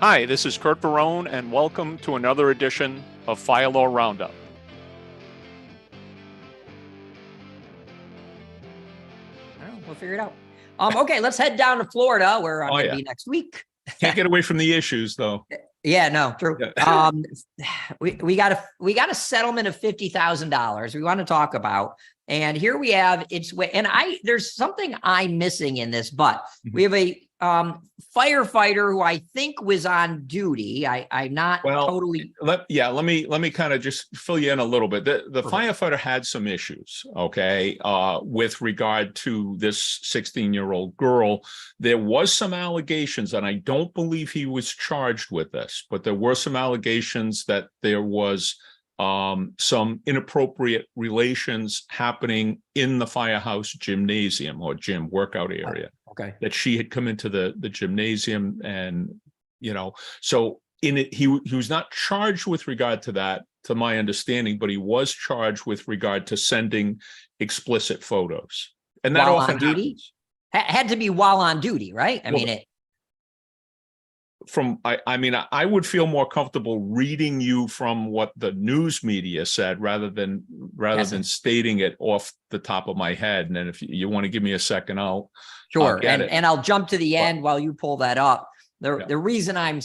Hi, this is Curt and welcome to another edition of Fire Law Roundup. I don't know, we'll figure it out. Okay, let's head down to Florida, where I'm going to be next week. Can't get away from the issues, though. Yeah, no, true. Yeah. We got a settlement of $50,000 we want to talk about, and here we have there's something I'm missing in this, but we have a firefighter who I think was on duty. I'm not totally. Let me kind of just fill you in a little bit. The firefighter had some issues, okay, with regard to this 16-year-old girl. There was some allegations, and I don't believe he was charged with this, but there were some allegations that there was some inappropriate relations happening in the firehouse gymnasium or gym workout area. Okay. That she had come into the gymnasium, and so in it he was not charged with regard to that, to my understanding, but he was charged with regard to sending explicit photos, and that often happens. Had to be while on duty, right? I would feel more comfortable reading you from what the news media said rather than stating it off the top of my head. And then if you want to give me a second, I'll get it. And I'll jump to the end while you pull that up. The reason I'm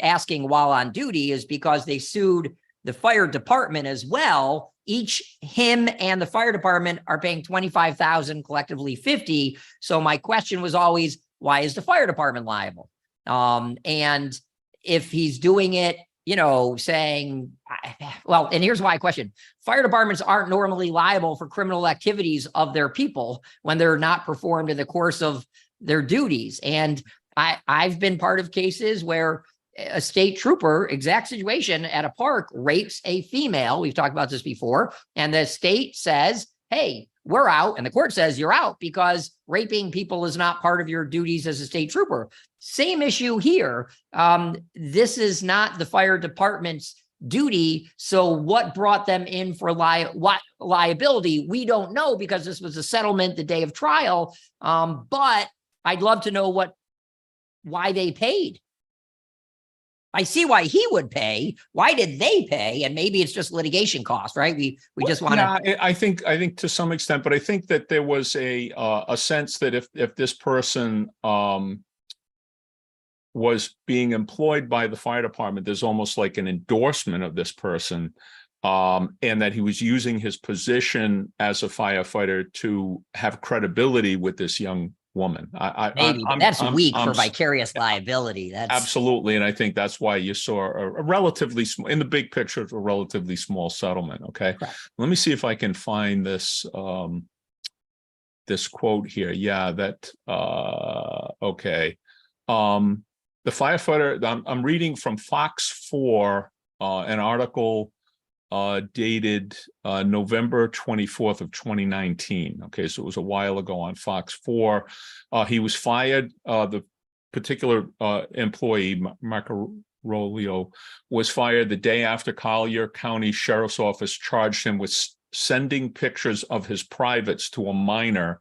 asking while on duty is because they sued the fire department as well. Him and the fire department are paying $25,000, collectively $50,000. So my question was always, why is the fire department liable? And if he's doing it, and here's my question. Fire departments aren't normally liable for criminal activities of their people when they're not performed in the course of their duties. And I've been part of cases where a state trooper, exact situation, at a park rapes a female. We've talked about this before. And the state says, hey, we're out. And the court says you're out because raping people is not part of your duties as a state trooper. Same issue here. This is not the fire department's duty. So what brought them in for liability? We don't know, because this was a settlement the day of trial. But I'd love to know why they paid. I see why he would pay. Why did they pay? And maybe it's just litigation costs, right? We just want to. Yeah, I think to some extent, but I think that there was a sense that if this person was being employed by the fire department, there's almost like an endorsement of this person, and that he was using his position as a firefighter to have credibility with this young woman. That's weak for vicarious liability. That's absolutely, and I think that's why you saw a relatively small, in the big picture, a relatively small settlement. Okay, correct. Let me see if I can find this this quote here. Yeah, that okay. The firefighter. I'm reading from Fox 4, an article dated November 24th of 2019. Okay, so it was a while ago on Fox 4. He was fired. The particular employee, Marco was fired the day after Collier County Sheriff's Office charged him with sending pictures of his privates to a minor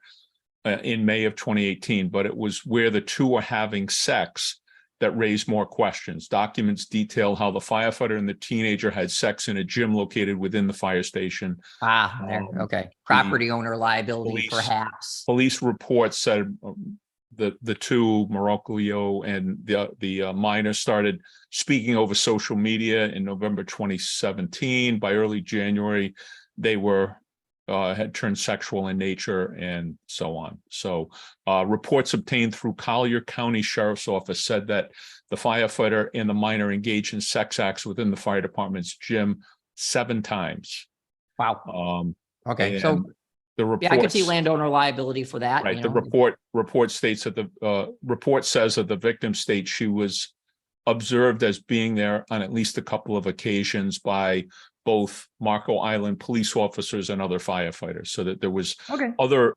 in May of 2018. But it was where the two were having sex that raised more questions. Documents detail how the firefighter and the teenager had sex in a gym located within the fire station. Okay. Property owner liability, perhaps. Police reports said the two, Marocchio and the minor, started speaking over social media in November 2017. By early January, they had turned sexual in nature, and so on. So reports obtained through Collier County Sheriff's Office said that the firefighter and the minor engaged in sex acts within the fire department's gym 7 times. Wow. Okay. So the report, I could see landowner liability for that. Right. The report states that the report says that the victim states she was observed as being there on at least a couple of occasions by both Marco Island police officers and other firefighters, so that there was other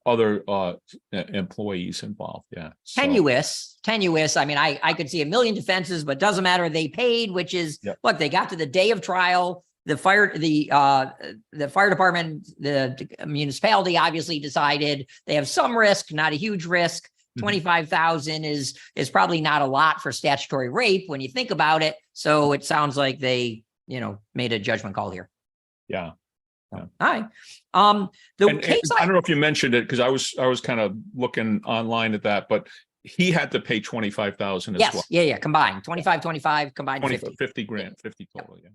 employees involved. Yeah. Tenuous. I mean, I could see a million defenses, but doesn't matter. They paid, which is, look, they got to the day of trial. The fire department, the municipality obviously decided they have some risk, not a huge risk. 25,000 is probably not a lot for statutory rape when you think about it. So it sounds like they, made a judgment call here. Yeah. All right. And I don't know if you mentioned it because I was kind of looking online at that, but he had to pay 25,000 as well. Yeah. Combined 25, combined 50. 50 grand, 50 total. Yeah.